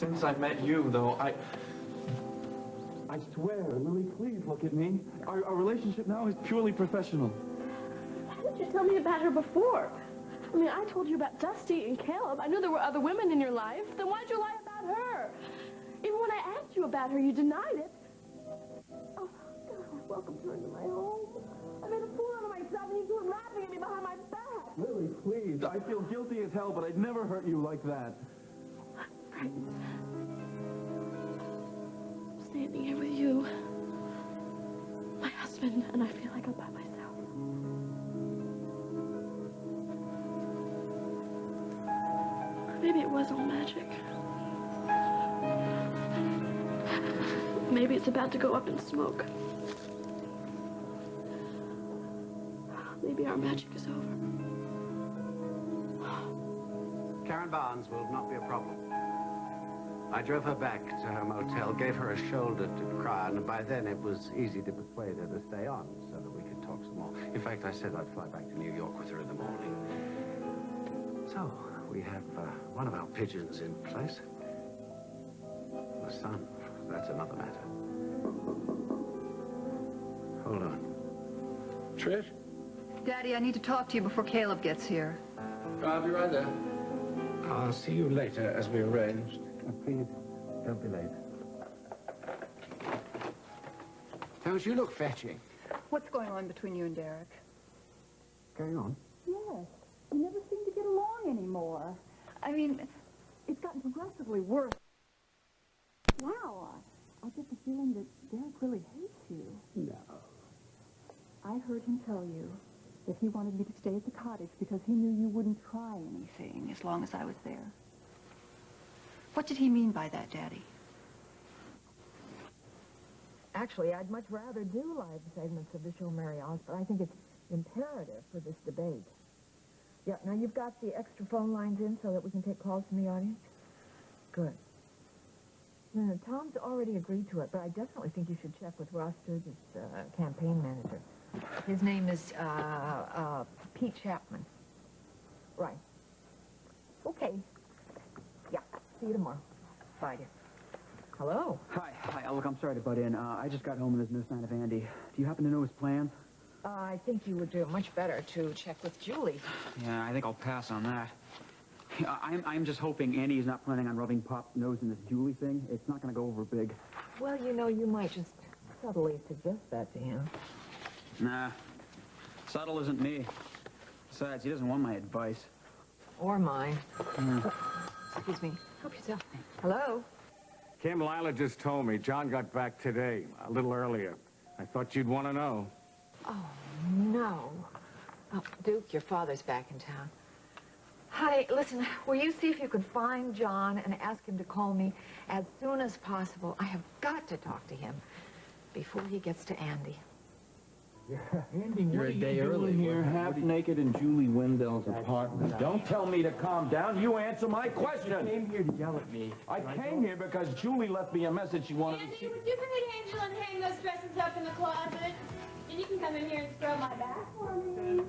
Since I met you, though, I swear, Lily, please look at me. Our relationship now is purely professional. Why didn't you tell me about her before? I mean, I told you about Dusty and Caleb. I knew there were other women in your life. Then why'd you lie about her? Even when I asked you about her, you denied it. Oh, God, welcome her into my home. I made a fool out of myself, and you two are laughing at me behind my back. Lily, please. I feel guilty as hell, but I'd never hurt you like that. I'm frightened. I'm standing here with you, my husband, and I feel like I'm by myself. Maybe it was all magic. Maybe it's about to go up in smoke. Maybe our magic is over. Karen Barnes will not be a problem. I drove her back to her motel, gave her a shoulder to cry on, and by then it was easy to persuade her to stay on so that we could talk some more. In fact, I said I'd fly back to New York with her in the morning. So, we have one of our pigeons in place. The son, that's another matter. Hold on. Trish? Daddy, I need to talk to you before Caleb gets here. I'll be right there. I'll see you later, as we arranged. Please, don't be late. Don't you look fetching? What's going on between you and Derek? Carry on. Yes. You never seem to get along anymore. I mean, it's gotten progressively worse. Wow, I get the feeling that Derek really hates you. No. I heard him tell you that he wanted me to stay at the cottage because he knew you wouldn't try anything as long as I was there. What did he mean by that, Daddy? Actually, I'd much rather do live segments of the show, Mary Alice, but I think it's imperative for this debate. Yeah, now you've got the extra phone lines in so that we can take calls from the audience? Good. No, Tom's already agreed to it, but I definitely think you should check with Ross Sturgis, campaign manager. His name is, Pete Chapman. Right. Okay. Yeah, see you tomorrow. Bye, dear. Hello. Hi. Look, I'm sorry to butt in. I just got home and there's no sign of Andy. Do you happen to know his plans? I think you would do much better to check with Julie. Yeah, I think I'll pass on that. I'm just hoping Andy is not planning on rubbing Pop's nose in this Julie thing. It's not going to go over big. Well, you know, you might just subtly suggest that to him. Nah. Subtle isn't me. Besides, he doesn't want my advice. Or mine. Excuse me. Help yourself. Hello? Kim, Lila just told me John got back today, a little earlier. I thought you'd want to know. Oh, no. Oh, Duke, your father's back in town. Honey, listen, will you see if you can find John and ask him to call me as soon as possible? I have got to talk to him before he gets to Andy. Andy, what are you doing here half naked in Julie Wendell's apartment? Don't tell me to calm down. You answer my question. You came here to yell at me. I came here because Julie left me a message she wanted to see. Andy, would you bring Angel and hang those dresses up in the closet? And you can come in here and scrub my back for me.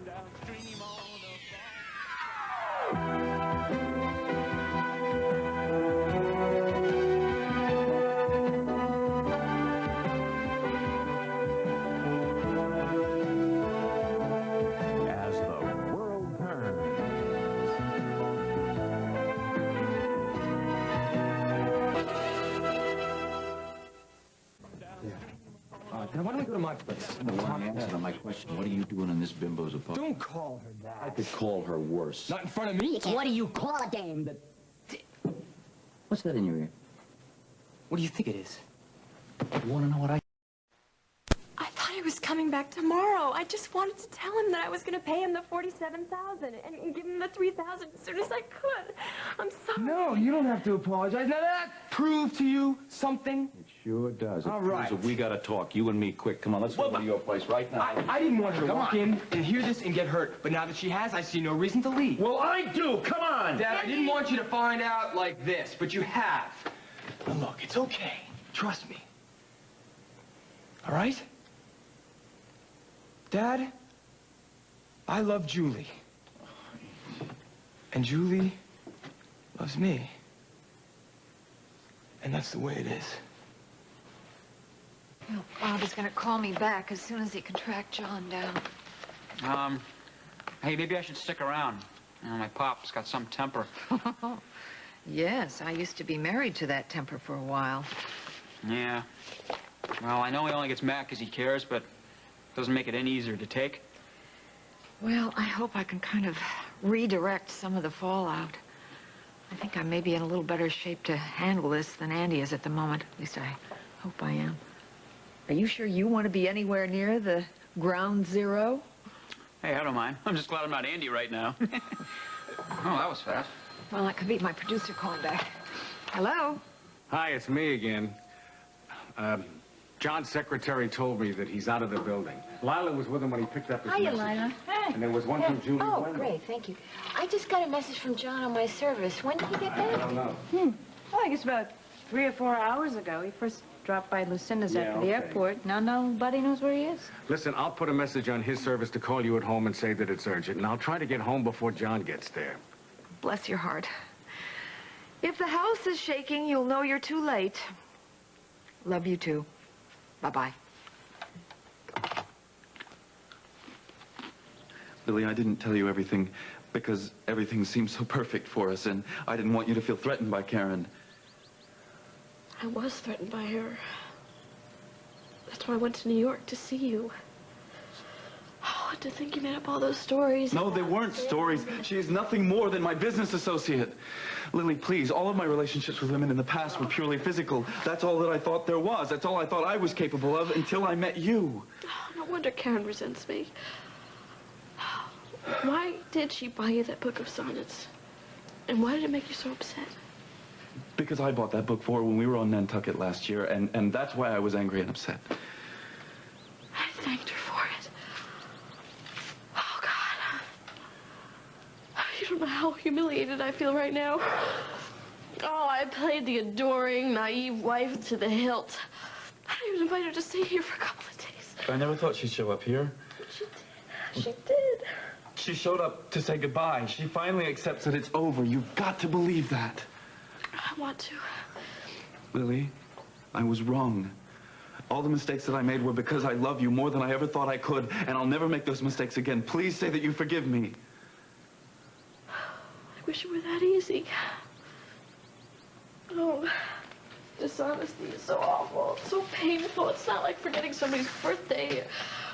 As the world turns. Why don't we go to my place? No one answered my question. What are you doing in this bimbo's apartment? Don't call her that. I could call her worse. Not in front of me. What do you call a dame? What's that in your ear? What do you think it is? You want to know what I thought he was coming back tomorrow. I just wanted to tell him that I was going to pay him the $47,000 and give him the $3,000 as soon as I could. I'm sorry. No, you don't have to apologize. Now that prove to you something? It sure does. All right. We got to talk. You and me, quick. Come on, let's go to your place right now. I didn't want her to walk in and hear this and get hurt, but now that she has, I see no reason to leave. Well, I do. Come on. Dad, I didn't want you to find out like this, but you have. Now look, it's okay. Trust me. All right? Dad, I love Julie. And Julie loves me. And that's the way it is. Well, Bob is going to call me back as soon as he can track John down. Hey, maybe I should stick around. You know, my pop's got some temper. Yes, I used to be married to that temper for a while. Yeah. Well, I know he only gets mad because he cares, but doesn't make it any easier to take. Well, I hope I can kind of redirect some of the fallout. I think I may be in a little better shape to handle this than Andy is at the moment. At least I hope I am. Are you sure you want to be anywhere near the ground zero? Hey, I don't mind. I'm just glad I'm not Andy right now. Oh, that was fast. Well, that could be my producer calling back. Hello? Hi, it's me again. John's secretary told me that he's out of the building. Lila was with him when he picked up his Hiya, message. Lila. Hi. And there was one from Julie Oh, Wendell. great, thank you. I just got a message from John on my service. When did he get back? I don't know. Well, I guess about 3 or 4 hours ago. He first dropped by Lucinda's at the airport. Now nobody knows where he is. Listen, I'll put a message on his service to call you at home and say that it's urgent, and I'll try to get home before John gets there. Bless your heart. If the house is shaking, you'll know you're too late. Love you too. Bye-bye. Lily, I didn't tell you everything because everything seemed so perfect for us, and I didn't want you to feel threatened by Karen. I was threatened by her. That's why I went to New York to see you. Oh, to think you made up all those stories. No, they weren't stories. She is nothing more than my business associate. Lily, please, all of my relationships with women in the past were purely physical. That's all that I thought there was. That's all I thought I was capable of until I met you. Oh, no wonder Karen resents me. Why did she buy you that book of sonnets? And why did it make you so upset? Because I bought that book for her when we were on Nantucket last year, and that's why I was angry and upset. I thanked her for it. Oh, God. You don't know how humiliated I feel right now. Oh, I played the adoring, naive wife to the hilt. I even invited her to stay here for a couple of days. I never thought she'd show up here. She did. She did. She showed up to say goodbye. She finally accepts that it's over. You've got to believe that. I want to. Lily, I was wrong. All the mistakes that I made were because I love you more than I ever thought I could, and I'll never make those mistakes again. Please say that you forgive me. I wish it were that easy. Oh, dishonesty is so awful. It's so painful. It's not like forgetting somebody's birthday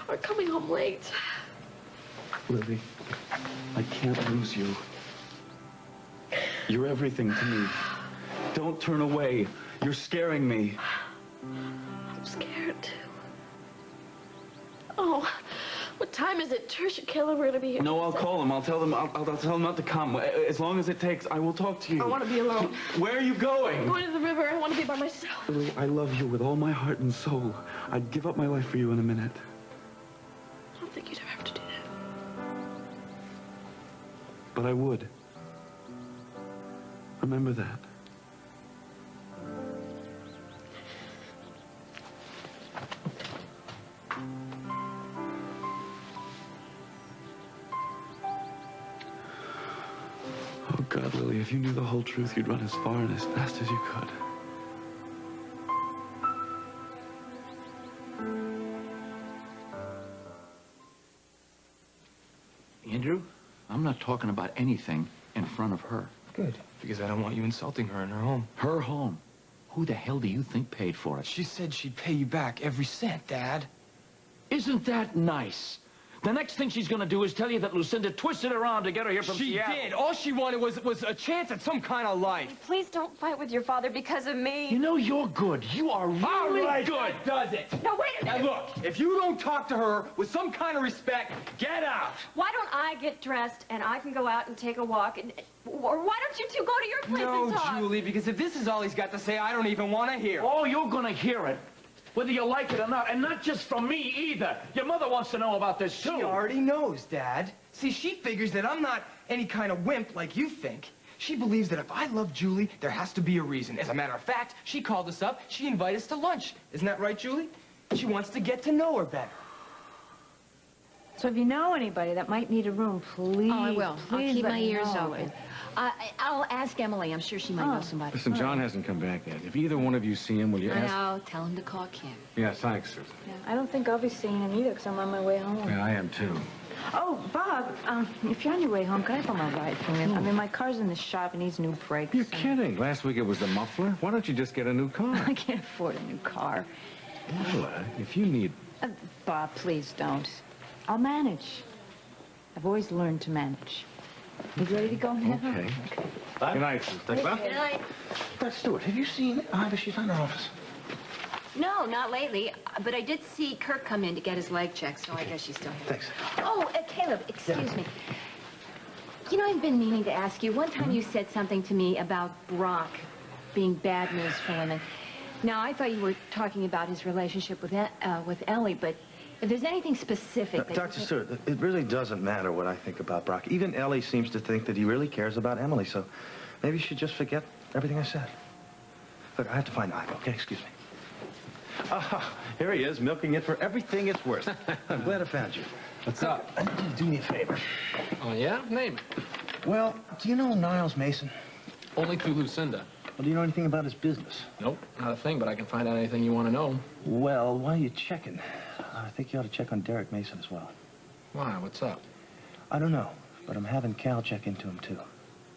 or coming home late. Lily, I can't lose you. You're everything to me. Don't turn away. You're scaring me. I'm scared, too. Oh, what time is it? Trish and Kayla were gonna be here. No, I'll call them. I'll tell them not to come. As long as it takes, I will talk to you. I want to be alone. Where are you going? I'm going to the river. I want to be by myself. Lily, I love you with all my heart and soul. I'd give up my life for you in a minute. I don't think you'd ever have to do that. But I would. Remember that. Oh, God, Lily, if you knew the whole truth, you'd run as far and as fast as you could. Andrew, I'm not talking about anything in front of her. Good, because I don't want you insulting her in her home. Her home? Who the hell do you think paid for it? She said she'd pay you back every cent, Dad. Isn't that nice? The next thing she's gonna do is tell you that Lucinda twisted around to get her here from Seattle. She did. All she wanted was a chance at some kind of life. Please don't fight with your father because of me. You know, you're good. You are really good. That does it. No, wait a minute. Now, look, if you don't talk to her with some kind of respect, get out. Why don't I get dressed and I can go out and take a walk? Or why don't you two go to your place and talk? No, Julie, because if this is all he's got to say, I don't even want to hear. Oh, you're gonna hear it. Whether you like it or not, and not just from me either. Your mother wants to know about this, too. She already knows, Dad. See, she figures that I'm not any kind of wimp like you think. She believes that if I love Julie, there has to be a reason. As a matter of fact, she called us up. She invited us to lunch. Isn't that right, Julie? She wants to get to know her better. So if you know anybody that might need a room, please, Oh, I will. I'll please keep let my me ears know. open. I'll ask Emily. I'm sure she might know somebody. Listen, John hasn't come back yet. If either one of you see him, will you ask? No, tell him to call Kim. Yeah, thanks, Susan. Yeah, I don't think I'll be seeing him either because I'm on my way home. Yeah, I am too. Oh, Bob, if you're on your way home, can I borrow my ride from you? I mean, my car's in the shop. It needs new brakes. You're kidding. Last week it was the muffler. Why don't you just get a new car? I can't afford a new car. Well, if you need... Bob, please don't. I'll manage. I've always learned to manage. You ready to go now? Okay. Good night, Susan. Good night. Stuart, have you seen Ivy? She's in her office. No, not lately. But I did see Kirk come in to get his leg checked, so I guess she's still here. Thanks. Oh, Caleb, excuse me. You know, I've been meaning to ask you. One time you said something to me about Brock being bad news for women. Now, I thought you were talking about his relationship with Ellie, but if there's anything specific... Dr. Stewart, it really doesn't matter what I think about Brock. Even Ellie seems to think that he really cares about Emily, so maybe you should just forget everything I said. Look, I have to find Ivy, okay? Excuse me. Ah, here he is, milking it for everything it's worth. I'm glad I found you. What's up? I need you to do me a favor. Oh, yeah? Name it. Well, do you know Niles Mason? Only through Lucinda. Well, do you know anything about his business? Nope, not a thing, but I can find out anything you want to know. Well, why are you checking? I think you ought to check on Derek Mason as well. Why? What's up? I don't know, but I'm having Cal check into him, too.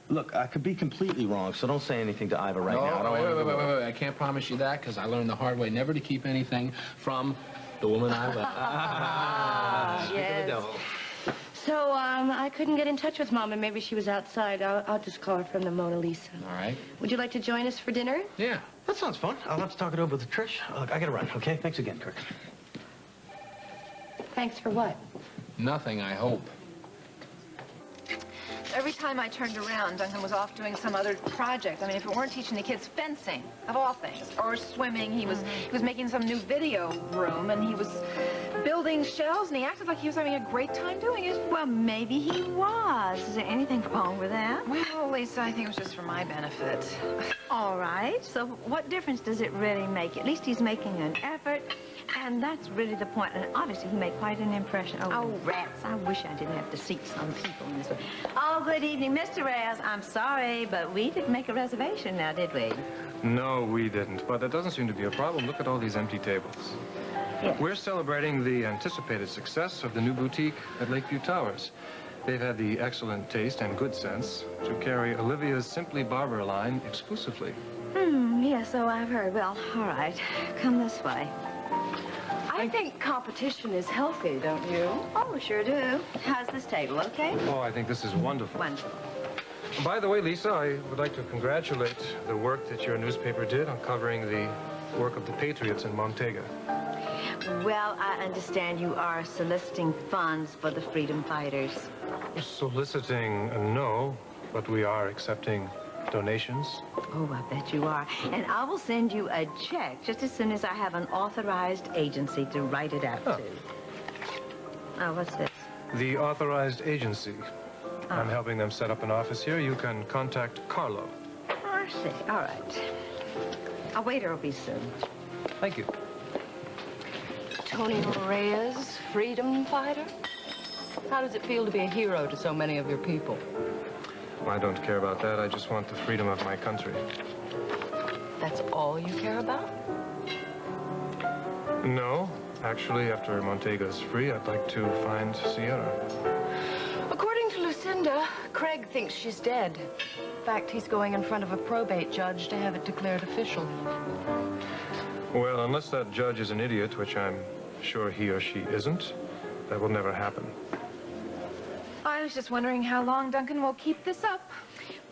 Look, I could be completely wrong, so don't say anything to Ivor right now. Wait. I can't promise you that, because I learned the hard way never to keep anything from the woman I love. Speak of the devil. So, I couldn't get in touch with Mom, and maybe she was outside. I'll just call her from the Mona Lisa. All right. Would you like to join us for dinner? Yeah. That sounds fun. I'll have to talk it over with Trish. Look, I gotta run, okay? Thanks again, Kirk. Thanks for what? Nothing, I hope. Every time I turned around, Duncan was off doing some other project. I mean, if it weren't teaching the kids fencing, of all things, or swimming, he was making some new video room, and he was building shells, and he acted like he was having a great time doing it. Well, maybe he was. Is there anything wrong with that? Well, Lisa, I think it was just for my benefit. All right. So what difference does it really make? At least he's making an effort. And that's really the point. And obviously, he made quite an impression. Oh, rats. I wish I didn't have to seat some people in this way. Oh, good evening, Mr. Reyes. I'm sorry, but we didn't make a reservation now, did we? No, we didn't. But that doesn't seem to be a problem. Look at all these empty tables. Yes. We're celebrating the anticipated success of the new boutique at Lakeview Towers. They've had the excellent taste and good sense to carry Olivia's Simply Barber line exclusively. Yes, so I've heard. Well, all right. Come this way. I think competition is healthy, don't you? Oh, sure do. How's this table, okay? Oh, I think this is wonderful. Wonderful. By the way, Lisa, I would like to congratulate the work that your newspaper did on covering the work of the Patriots in Montega. Well, I understand you are soliciting funds for the freedom fighters. Soliciting, no, but we are accepting donations. Oh, I bet you are. And I will send you a check just as soon as I have an authorized agency to write it out to. Oh, what's this? The authorized agency. I'm helping them set up an office here. You can contact Carlo. Oh, I see. All right. A waiter will be soon. Thank you. Tony Reyes, freedom fighter? How does it feel to be a hero to so many of your people? I don't care about that. I just want the freedom of my country. That's all you care about? No. Actually, after Montega's free, I'd like to find Sierra. According to Lucinda, Craig thinks she's dead. In fact, he's going in front of a probate judge to have it declared official. Well, unless that judge is an idiot, which I'm sure he or she isn't, that will never happen. I was just wondering how long Duncan will keep this up.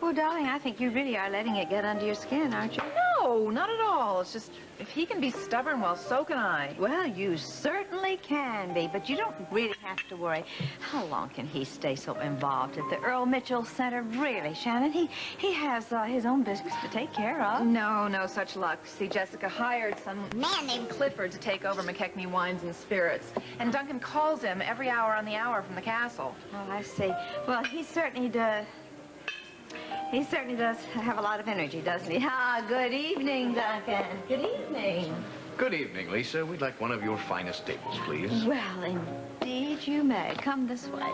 Well, darling, I think you really are letting it get under your skin, aren't you? No, not at all. It's just, if he can be stubborn, well, so can I. Well, you certainly can be, but you don't really have to worry. How long can he stay so involved at the Earl Mitchell Center? Really, Shannon, he has his own business to take care of. No such luck. See, Jessica hired some man named Clifford to take over McKechnie Wines and Spirits. And Duncan calls him every hour on the hour from the castle. Oh, I see. Well, he certainly does. He certainly does have a lot of energy, doesn't he? Ah, good evening, Duncan. Good evening. Good evening, Lisa. We'd like one of your finest tables, please. Well, indeed you may. Come this way.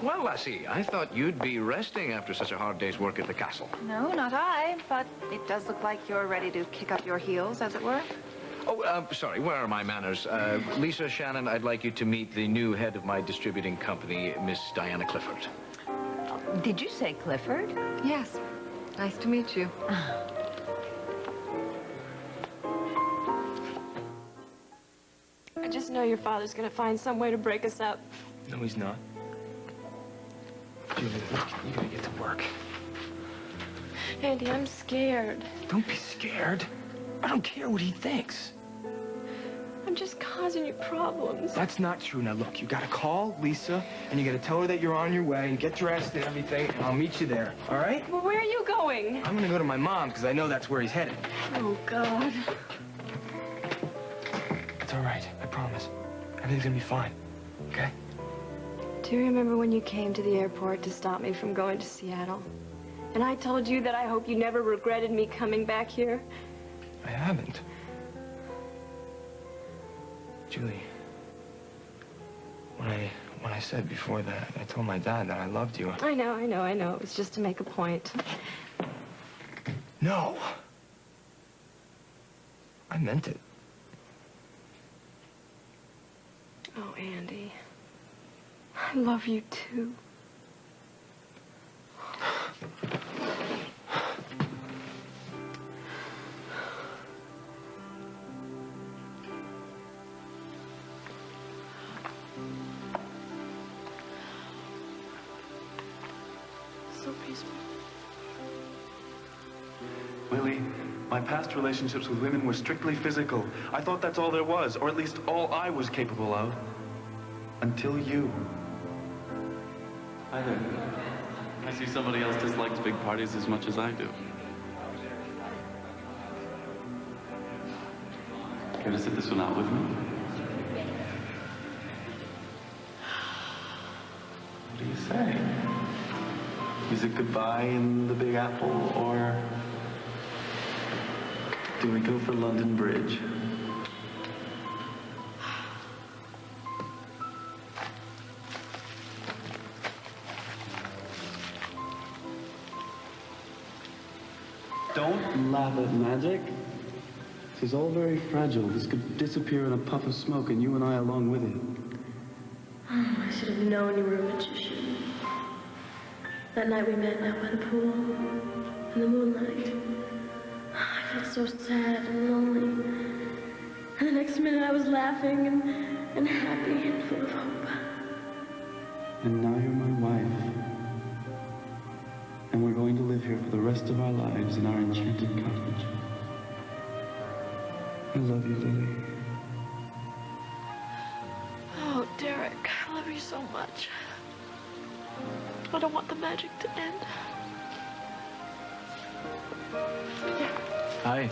Well, Lassie, I thought you'd be resting after such a hard day's work at the castle. No, not I, but it does look like you're ready to kick up your heels, as it were. Oh, sorry, where are my manners? Lisa Shannon, I'd like you to meet the new head of my distributing company, Miss Diana Clifford. Did you say Clifford? Yes. Nice to meet you. I just know your father's gonna find some way to break us up. No, he's not. Julie, look, you gotta get to work. Andy, I'm scared. Don't be scared. I don't care what he thinks. I'm just causing you problems. That's not true. Now, look, you gotta call Lisa, and you gotta tell her that you're on your way, and get dressed and everything, and I'll meet you there, all right? Well, where are you going? I'm gonna go to my mom, because I know that's where he's headed. Oh, God. It's all right, I promise. Everything's gonna be fine, okay? Do you remember when you came to the airport to stop me from going to Seattle? And I told you that I hope you never regretted me coming back here? I haven't. Julie, when I said before that, I told my dad that I loved you. I know. It was just to make a point. No. I meant it. Oh, Andy. I love you, too. So peaceful. Lily, my past relationships with women were strictly physical. I thought that's all there was, or at least all I was capable of. Until you. Hi there. I see somebody else dislikes big parties as much as I do. Care to sit this one out with me? What do you say? Is it goodbye in the Big Apple, or do we go for London Bridge? Don't laugh at magic. This is all very fragile. This could disappear in a puff of smoke, and you and I along with it. Oh, I should have known you were a magician. That night we met out by the pool, in the moonlight. I felt so sad and lonely. And the next minute I was laughing and happy and full of hope. And now you're my wife. And we're going to live here for the rest of our lives in our enchanted cottage. I love you, Lily. Oh, Derek, I love you so much. I don't want the magic to end. Hi.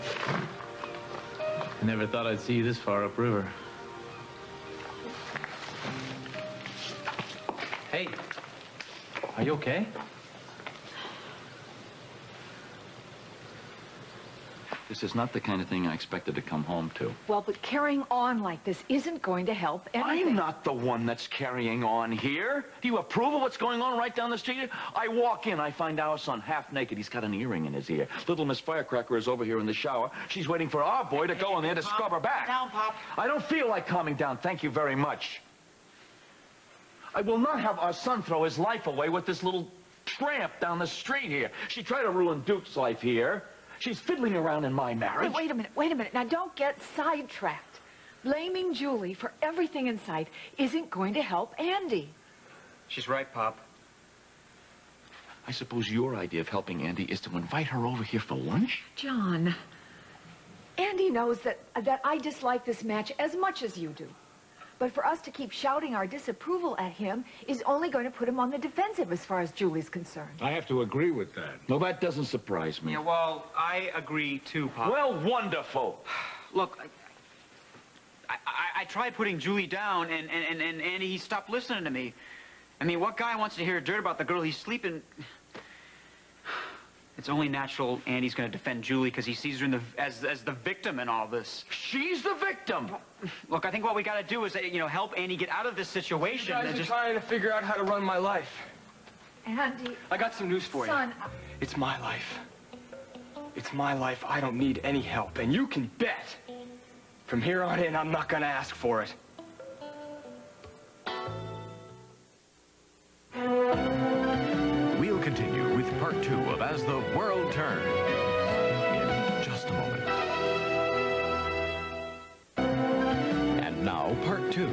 I never thought I'd see you this far upriver. Hey, are you okay? This is not the kind of thing I expected to come home to. Well, but carrying on like this isn't going to help anything. I'm not the one that's carrying on here. Do you approve of what's going on right down the street? I walk in, I find our son half naked. He's got an earring in his ear. Little Miss Firecracker is over here in the shower. She's waiting for our boy to go in there to scrub her back. Down, Pop. I don't feel like calming down. Thank you very much. I will not have our son throw his life away with this little tramp down the street here. She tried to ruin Duke's life here. She's fiddling around in my marriage. Wait a minute. Now, don't get sidetracked. Blaming Julie for everything in sight isn't going to help Andy. She's right, Pop. I suppose your idea of helping Andy is to invite her over here for lunch? John, Andy knows that I dislike this match as much as you do. But for us to keep shouting our disapproval at him is only going to put him on the defensive as far as Julie's concerned. I have to agree with that. Well, that doesn't surprise me. Yeah, well, I agree too, Pop. Well, wonderful. Look, I tried putting Julie down, and Andy, he stopped listening to me. I mean, what guy wants to hear dirt about the girl he's sleeping? It's only natural Andy's going to defend Julie because he sees her in as the victim in all this. She's the victim! Look, I think what we got to do is, help Andy get out of this situation. You guys are trying to figure out how to run my life. Andy... I got some news for you. Son... It's my life. It's my life. I don't need any help. And you can bet, from here on in, I'm not gonna ask for it. We'll continue with part 2 of As the World Turns in just a moment. And now, part 2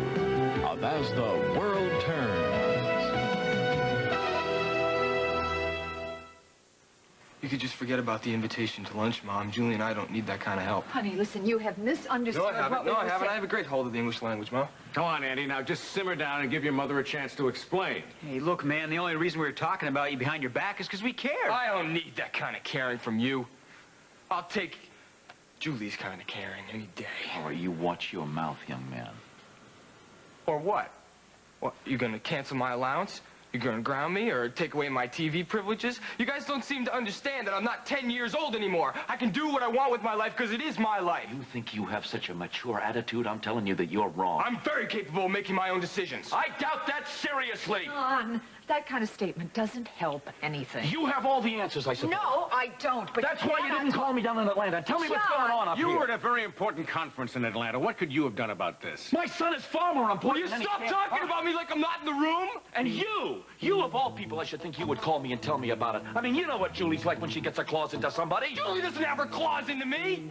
of As the World Turns. You could just forget about the invitation to lunch, Mom. Julie and I don't need that kind of help. Honey, listen, you have misunderstood No, I haven't. what I have a great hold of the English language, Mom. Come on, Andy. Now just simmer down and give your mother a chance to explain. Hey, look, man, the only reason we were talking about you behind your back is because we care. I don't need that kind of caring from you. I'll take Julie's kind of caring any day. Oh, you watch your mouth, young man. Or what? What, you gonna cancel my allowance? You gonna ground me or take away my TV privileges? You guys don't seem to understand that I'm not 10 years old anymore. I can do what I want with my life because it is my life. You think you have such a mature attitude? I'm telling you that you're wrong. I'm very capable of making my own decisions. I doubt that seriously. Son, that kind of statement doesn't help anything. You have all the answers, I suppose. No, I don't, but that's why you didn't call me down in Atlanta. Tell me what's going on up here. You were at a very important conference in Atlanta. What could you have done about this? My son is far more important. Will you stop talking about me like I'm not in the room? And you of all people, I should think you would call me and tell me about it. I mean, you know what Julie's like when she gets her claws into somebody. Julie doesn't have her claws into me.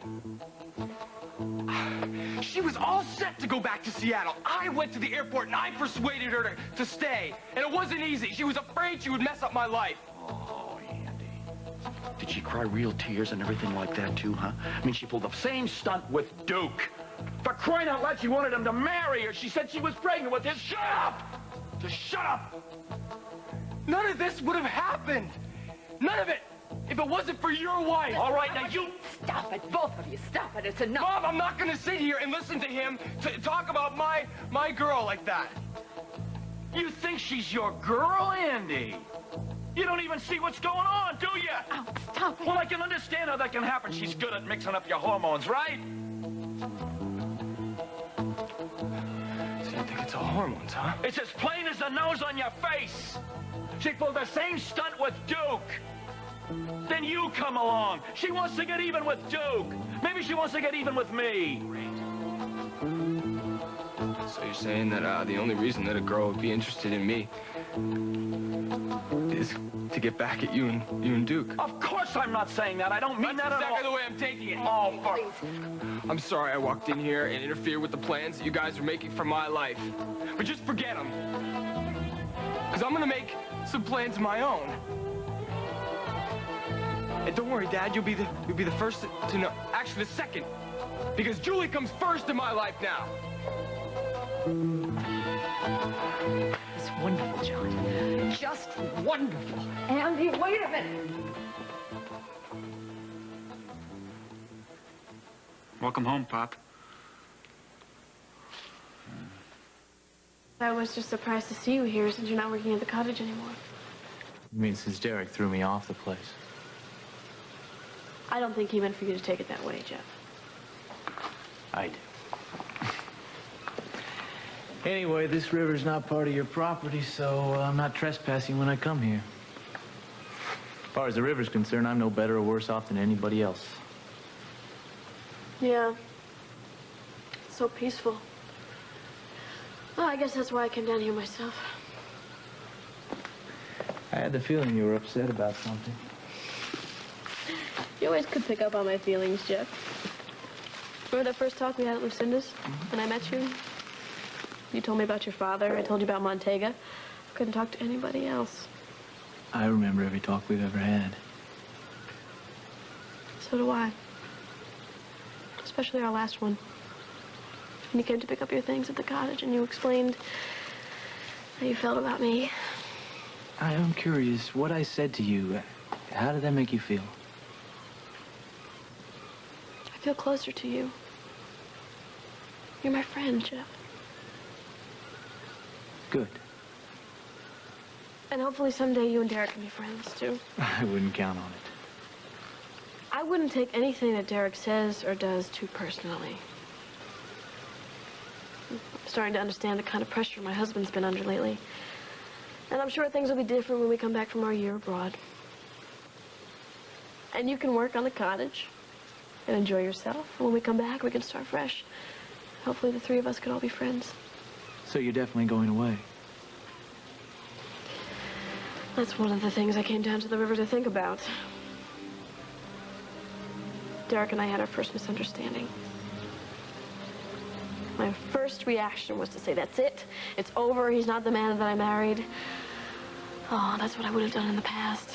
She was all set to go back to Seattle. I went to the airport and I persuaded her to stay. And it wasn't easy. She was afraid she would mess up my life. Oh, Andy. Did she cry real tears and everything like that, too, huh? I mean, she pulled the same stunt with Duke. For crying out loud, she wanted him to marry her. She said she was pregnant with his... Shut up! Just shut up! None of this would have happened. None of it. If it wasn't for your wife. All right, now you... Stop it, both of you. Stop it. It's enough. Mom, I'm not going to sit here and listen to him talk about my girl like that. You think she's your girl, Andy? You don't even see what's going on, do you? Oh, stop it. Well, I can understand how that can happen. She's good at mixing up your hormones, right? So you think it's all hormones, huh? It's as plain as the nose on your face. She pulled the same stunt with Duke. Then you come along. She wants to get even with Duke. Maybe she wants to get even with me. So you're saying that the only reason that a girl would be interested in me is to get back at you and Duke? Of course I'm not saying that. I don't mean that at all. That's exactly the way I'm taking it. Oh, fuck. I'm sorry I walked in here and interfered with the plans that you guys are making for my life. But just forget them. Because I'm going to make some plans of my own. And don't worry, Dad, you'll be the first to know. Actually, the second. Because Julie comes first in my life now. It's wonderful, John. Just wonderful. Andy, wait a minute. Welcome home, Pop. I was just surprised to see you here since you're not working at the cottage anymore. You mean since Derek threw me off the place? I don't think he meant for you to take it that way, Jeff. I do. Anyway, this river's not part of your property, so I'm not trespassing when I come here. As far as the river's concerned, I'm no better or worse off than anybody else. Yeah. It's so peaceful. Well, I guess that's why I came down here myself. I had the feeling you were upset about something. You always could pick up on my feelings, Jeff. Remember that first talk we had at Lucinda's when I met you? You told me about your father. I told you about Montega. I couldn't talk to anybody else. I remember every talk we've ever had. So do I. Especially our last one. When you came to pick up your things at the cottage and you explained how you felt about me. I am curious, what I said to you, how did that make you feel? I feel closer to you. You're my friend, Jeff. Good. And hopefully someday you and Derek can be friends, too. I wouldn't count on it. I wouldn't take anything that Derek says or does too personally. I'm starting to understand the kind of pressure my husband's been under lately. And I'm sure things will be different when we come back from our year abroad. And you can work on the cottage and enjoy yourself. And when we come back, we can start fresh. Hopefully the three of us could all be friends. So you're definitely going away? That's one of the things I came down to the river to think about. Derek and I had our first misunderstanding. My first reaction was to say, that's it. It's over. He's not the man that I married. Oh, that's what I would have done in the past.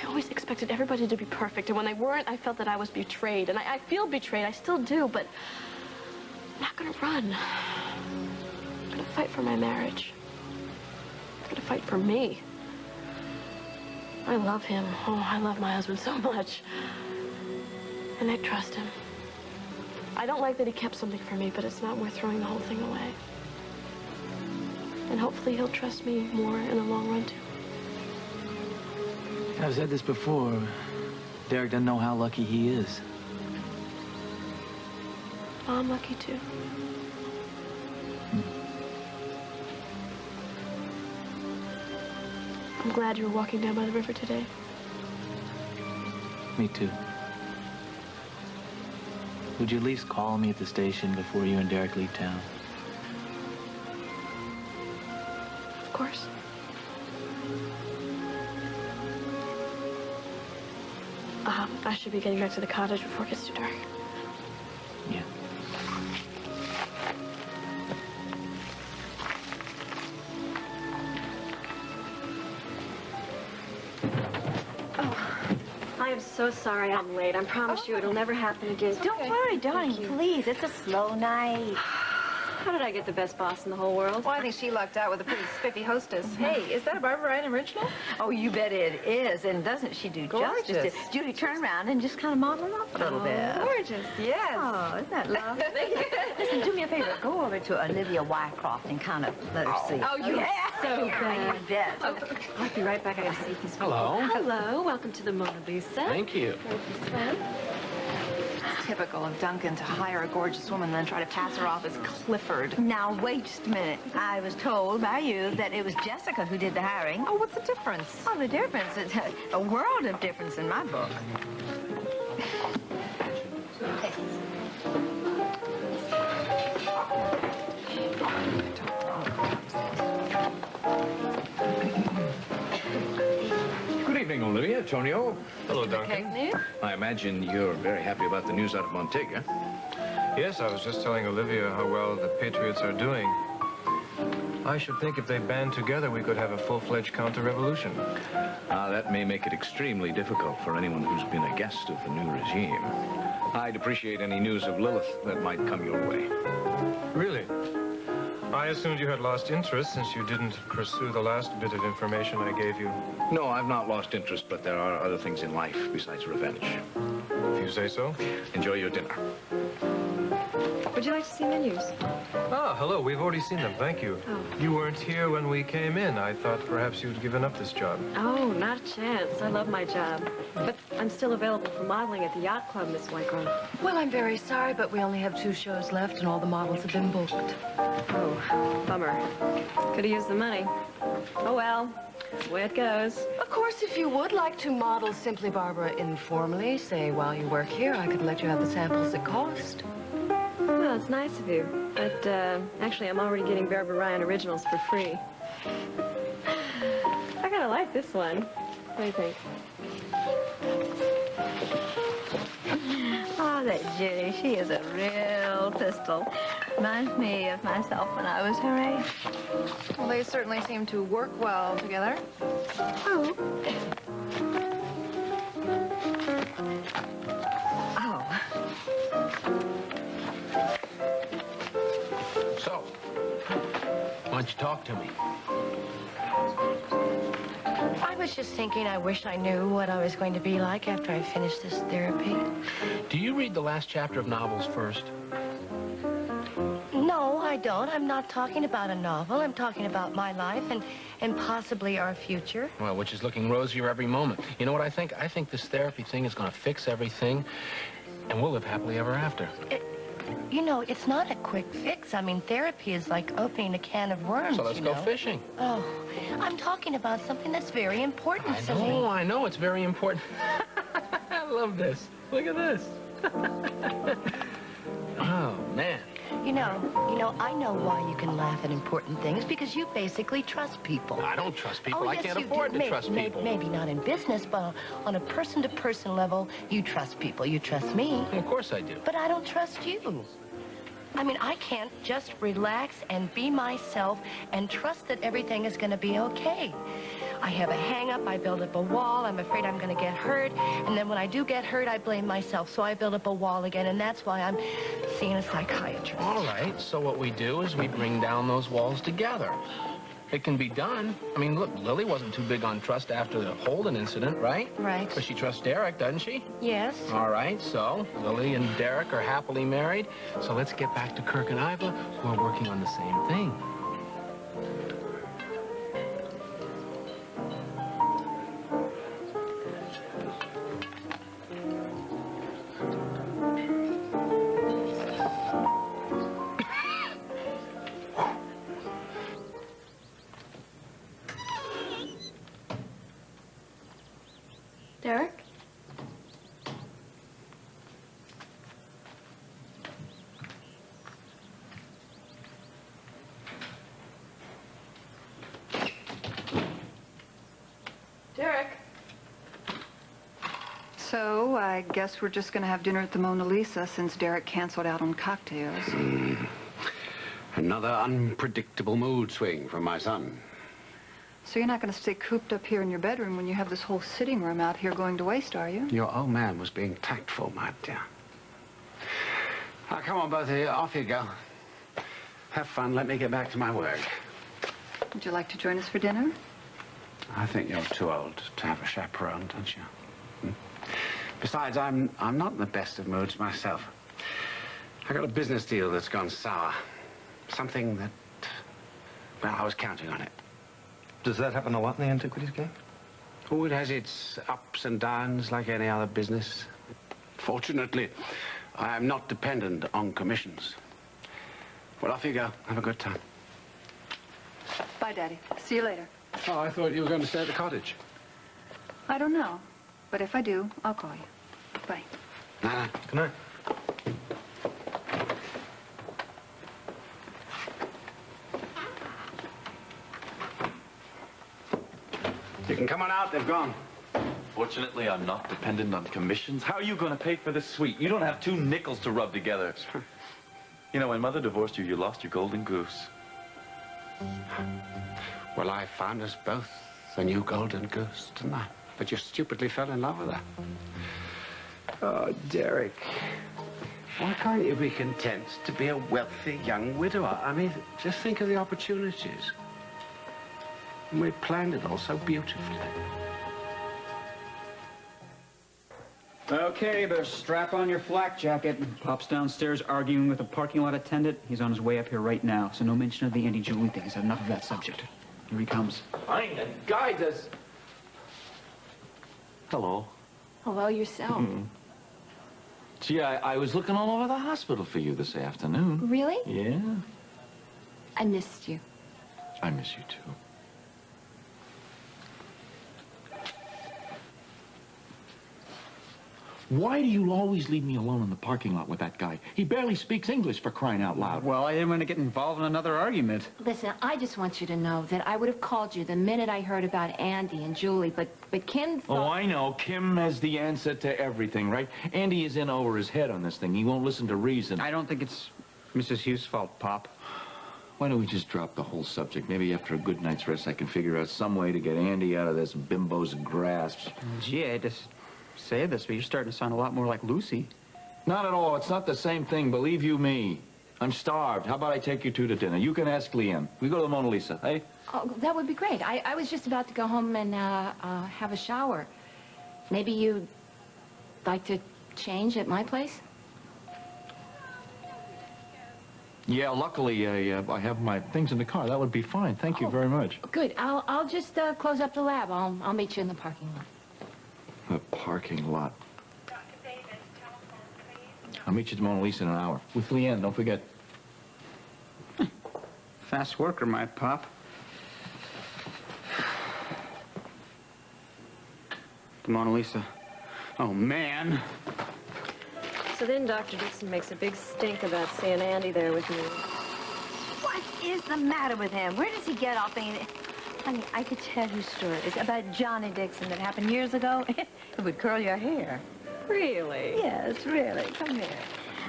I always expected everybody to be perfect, and when they weren't, I felt that I was betrayed. And I feel betrayed. I still do, but I'm not going to run. I'm going to fight for my marriage. I'm going to fight for me. I love him. Oh, I love my husband so much. And I trust him. I don't like that he kept something from me, but it's not worth throwing the whole thing away. And hopefully he'll trust me more in the long run, too. I've said this before. Derek doesn't know how lucky he is. Well, I'm lucky, too. I'm glad you were walking down by the river today. Me too. Would you at least call me at the station before you and Derek leave town? Of course. I should be getting back to the cottage before it gets too dark. Yeah. I am so sorry I'm late. I promise you it'll never happen again. Don't worry, darling, please. It's a slow night. How did I get the best boss in the whole world? Well, I think she lucked out with a pretty spiffy hostess. Hey, is that a Barbara Ryan original? Oh, you bet it is. And doesn't she do justice Gorgeous. to Judy, turn around and just kind of model her up a little bit. Gorgeous, yes. Oh, isn't that lovely? Listen, do me a favor. Go over to Olivia Wycroft and kind of let her see. Oh, you so bad. You bet. I'll be right back. I gotta see these people. Hello. Hello. Welcome to the Mona Lisa. Thank you. Thank you, Sven. It's typical of Duncan to hire a gorgeous woman and then try to pass her off as Clifford. Now, wait just a minute. I was told by you that it was Jessica who did the hiring. Oh, what's the difference? Oh, the difference is a world of difference in my book. Good evening, Olivia. Tonio. Hello, Duncan. I imagine you're very happy about the news out of Montega. Yes, I was just telling Olivia how well the Patriots are doing. I should think if they band together, we could have a full-fledged counter-revolution. That may make it extremely difficult for anyone who's been a guest of the new regime. I'd appreciate any news of Lilith that might come your way. Really? I assumed you had lost interest since you didn't pursue the last bit of information I gave you. No, I've not lost interest, but there are other things in life besides revenge. If you say so. Enjoy your dinner. Would you like to see menus? Ah, hello. We've already seen them. Thank you. Oh. You weren't here when we came in. I thought perhaps you'd given up this job. Oh, not a chance. I love my job. But I'm still available for modeling at the yacht club, Miss Wycroft. Well, I'm very sorry, but we only have 2 shows left and all the models have been booked. Oh, bummer. Could have used the money. Oh, well. That's the way it goes. Of course, if you would like to model Simply Barbara informally, say while you work here, I could let you have the samples at cost. Well, it's nice of you. But, actually, I'm already getting Barbara Ryan originals for free. I kind of like this one. What do you think? Oh, that Judy, she is a real pistol. Reminds me of myself when I was her age. Well, they certainly seem to work well together. Oh. Oh. So, why don't you talk to me? I was just thinking I wish I knew what I was going to be like after I finished this therapy. Do you read the last chapter of novels first? No, I don't. I'm not talking about a novel. I'm talking about my life and possibly our future. Well, which is looking rosier every moment. You know what I think? I think this therapy thing is going to fix everything, and we'll live happily ever after. You know, it's not a quick fix. I mean, therapy is like opening a can of worms, So let's go fishing. Oh, I'm talking about something that's very important to me. I know, it's very important. I love this. Look at this. Oh, man. You know, I know why you can laugh at important things, because you basically trust people. I don't trust people. Oh, I yes, can't you afford do. to trust people. Maybe not in business, but on a person-to-person level, you trust people. You trust me. Of course I do. But I don't trust you. I mean, I can't just relax and be myself and trust that everything is going to be okay. I have a hang-up, I build up a wall, I'm afraid I'm going to get hurt, and then when I do get hurt, I blame myself, so I build up a wall again, and that's why I'm seeing a psychiatrist. All right, so what we do is we bring down those walls together. It can be done. I mean, look, Lily wasn't too big on trust after the Holden incident, right? Right. But she trusts Derek, doesn't she? Yes. All right, so Lily and Derek are happily married. So let's get back to Kirk and Iva, who are working on the same thing. Derek? Derek? So, I guess we're just going to have dinner at the Mona Lisa since Derek canceled out on cocktails. Another unpredictable mood swing from my son. So you're not going to stay cooped up here in your bedroom when you have this whole sitting room out here going to waste, are you? Your old man was being tactful, my dear. Now, come on, both of you. Off you go. Have fun. Let me get back to my work. Would you like to join us for dinner? I think you're too old to have a chaperone, don't you? Besides, I'm not in the best of moods myself. I got a business deal that's gone sour. Something that, well, I was counting on it. Does that happen a lot in the antiquities game? Oh, it has its ups and downs like any other business. Fortunately, I am not dependent on commissions. Well, off you go. Have a good time. Bye, Daddy. See you later. Oh, I thought you were going to stay at the cottage. I don't know, but if I do, I'll call you. Bye. Night. Good night. You can come on out. They've gone. Fortunately, I'm not dependent on commissions. How are you going to pay for this suite? You don't have 2 nickels to rub together. You know, when Mother divorced you, you lost your golden goose. Well, I found us both a new golden goose, didn't I? But you stupidly fell in love with her. Oh, Derek. Why can't you be content to be a wealthy young widower? I mean, just think of the opportunities. And we planned it all so beautifully. Okay, better strap on your flak jacket. Pop's downstairs arguing with a parking lot attendant. He's on his way up here right now, so no mention of the Andy Julie thing. He's had enough of that subject. Here he comes. Find and guide us. Hello. Hello yourself. Gee, I was looking all over the hospital for you this afternoon. Really? Yeah. I missed you. I miss you, too. Why do you always leave me alone in the parking lot with that guy? He barely speaks English, for crying out loud. Well, I didn't want to get involved in another argument. Listen, I just want you to know that I would have called you the minute I heard about Andy and Julie, but Kim thought... Oh, I know. Kim has the answer to everything, right? Andy is in over his head on this thing. He won't listen to reason. I don't think it's Mrs. Hughes' fault, Pop. Why don't we just drop the whole subject? Maybe after a good night's rest, I can figure out some way to get Andy out of this bimbo's grasp. Gee, I just say this, but you're starting to sound a lot more like Lucy. Not at all. It's not the same thing, believe you me. I'm starved. How about I take you two to dinner? You can ask Liam. We go to the Mona Lisa, eh? Oh, that would be great. I was just about to go home and have a shower. Maybe you'd like to change at my place? Yeah, luckily I have my things in the car. That would be fine. Thank you very much. Good. I'll just close up the lab. I'll meet you in the parking lot. The parking lot. I'll meet you at Mona Lisa in an hour. With Leanne, don't forget. Fast worker, my pop. The Mona Lisa. Oh, man. So then Dr. Dixon makes a big stink about seeing Andy there with me. What is the matter with him? Where does he get off being... Honey, I could tell you stories about Johnny Dixon that happened years ago. It would curl your hair. Really? Yes, really. Come here.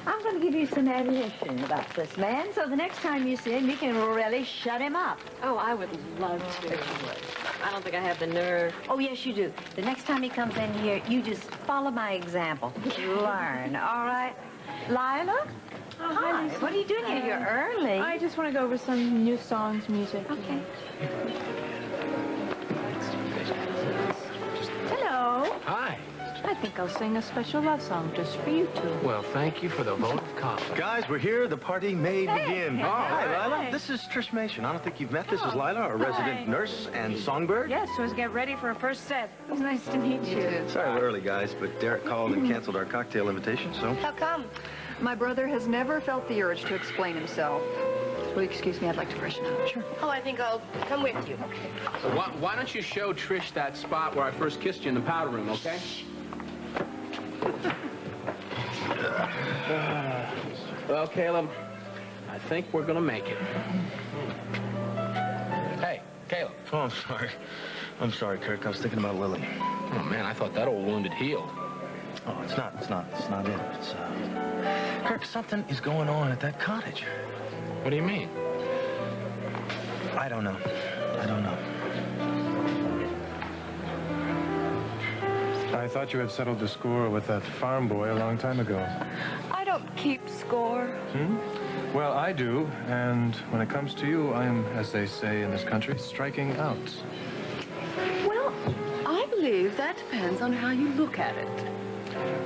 I'm going to give you some ammunition about this man, so the next time you see him, you can really shut him up. Oh, I would love to. I don't think I have the nerve. Oh, yes, you do. The next time he comes in here, you just follow my example. Learn, all right? Lila? Oh, Hi. What are you doing here? You're early. I just want to go over some new songs, music. Okay. Hello. Hi. I think I'll sing a special love song just for you two. Well, thank you for the vote of confidence. Guys, we're here. The party may begin. Hey. Hi, Lila. Hi. This is Trish Mason. I don't think you've met. This is Lila, our resident nurse and songbird. Yes, let's get ready for a first set. It was nice to meet you. Sorry we're early, guys, but Derek called and canceled our cocktail invitation, so... How come? My brother has never felt the urge to explain himself. Will you excuse me? I'd like to freshen up. Sure. Oh, I think I'll come with you. So why don't you show Trish that spot where I first kissed you in the powder room, okay? Well, Caleb, I think we're gonna make it. Hey, Caleb. Oh, I'm sorry. I'm sorry, Kirk. I was thinking about Lily. Oh, man, I thought that old wound had healed. Oh, it's not it. It's, Kirk, something is going on at that cottage. What do you mean? I don't know. I thought you had settled the score with that farm boy a long time ago. I don't keep score. Well, I do, and when it comes to you, I'm, as they say in this country, striking out. Well, I believe that depends on how you look at it.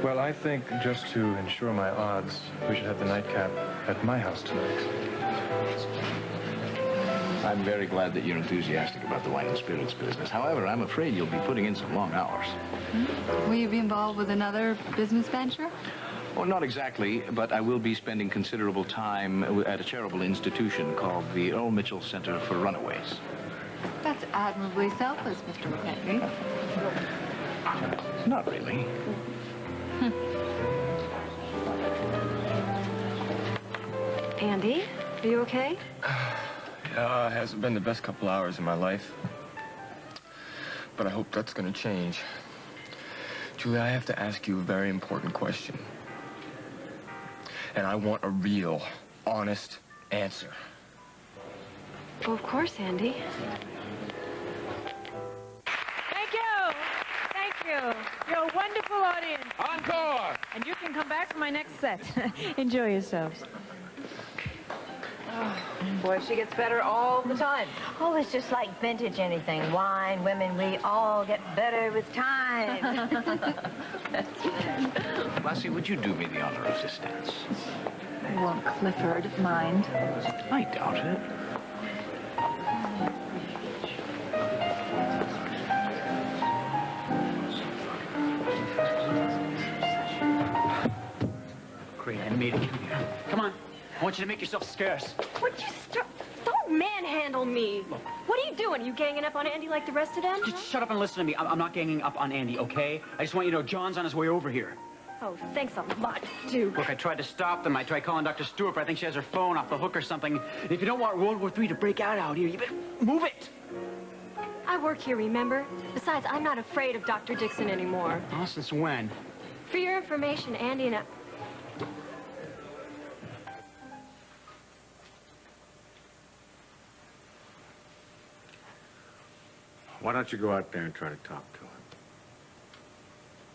Well, I think just to ensure my odds, we should have the nightcap at my house tonight. I'm very glad that you're enthusiastic about the wine and spirits business. However, I'm afraid you'll be putting in some long hours. Will you be involved with another business venture? Well, not exactly, but I will be spending considerable time at a charitable institution called the Earl Mitchell Center for Runaways. That's admirably selfless, Mr. McHenry. Not really. Andy, are you okay? Yeah, it hasn't been the best couple hours of my life. But I hope that's gonna change. Julie, I have to ask you a very important question. And I want a real, honest answer. Oh, of course, Andy. Thank you. Thank you. You're a wonderful audience. Encore! And you can come back for my next set. Enjoy yourselves. Oh, boy, she gets better all the time. Oh, it's just like vintage anything. Wine, women, we all get better with time. Lassie, would you do me the honor of this dance? Won't Clifford mind? I doubt it. Great, I made it. Come here. Come on. I want you to make yourself scarce. Would you stop? Don't manhandle me. What are you doing? Are you ganging up on Andy like the rest of them? Just shut up and listen to me. I'm not ganging up on Andy, okay? I just want you to know John's on his way over here. Oh, thanks a lot, Duke. Look, I tried to stop them. I tried calling Dr. Stewart, but I think she has her phone off the hook or something. And if you don't want World War III to break out here, you better move it. I work here, remember? Besides, I'm not afraid of Dr. Dixon anymore. Oh, since when? For your information, Andy and I... Why don't you go out there and try to talk to him?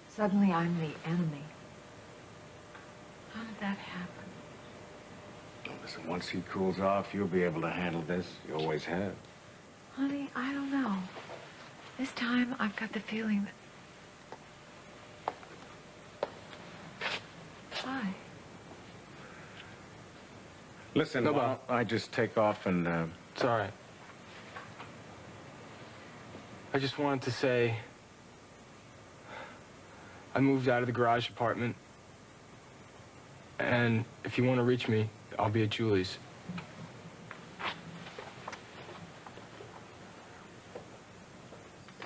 Suddenly I'm the enemy. How did that happen? Listen, once he cools off, you'll be able to handle this. You always have. Honey, I don't know. This time I've got the feeling that... Hi. Listen, No, why don't I just take off and, It's all right. I just wanted to say I moved out of the garage apartment, and if you want to reach me, I'll be at Julie's.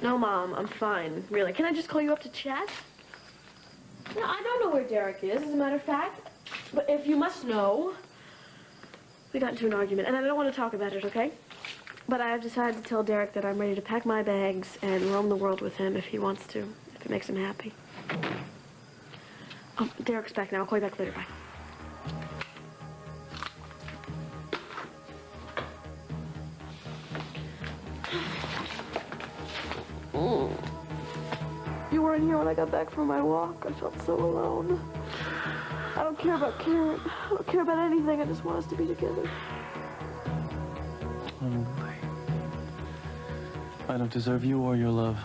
No, Mom, I'm fine, really. Can I just call you up to chat? No, I don't know where Derek is, as a matter of fact. But if you must know, we got into an argument, and I don't want to talk about it, okay? But I have decided to tell Derek that I'm ready to pack my bags and roam the world with him if he wants to, if it makes him happy. Oh, Derek's back now. I'll call you back later. Bye. You weren't here when I got back from my walk. I felt so alone. I don't care about Karen. I don't care about anything. I just want us to be together. Oh, Lily. I don't deserve you or your love.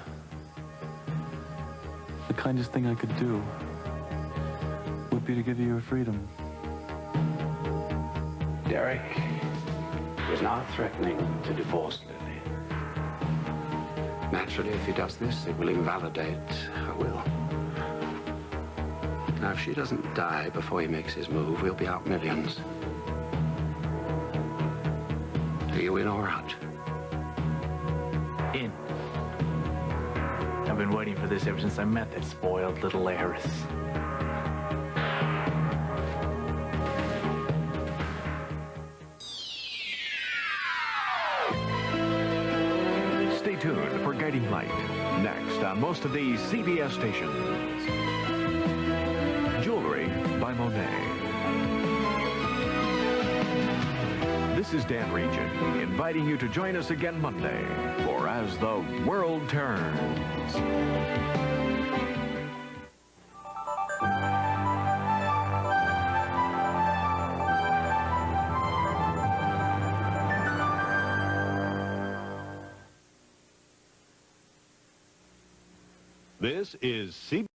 The kindest thing I could do would be to give you your freedom. Derek is not threatening to divorce Lily. Naturally, if he does this, it will invalidate her will. Now, if she doesn't die before he makes his move, we'll be out millions. Are you in or out? In. I've been waiting for this ever since I met that spoiled little heiress. Stay tuned for Guiding Light. Next on most of these CBS stations. Jewelry by Monet. This is Dan Regent, inviting you to join us again Monday for As the World Turns. This is CBS.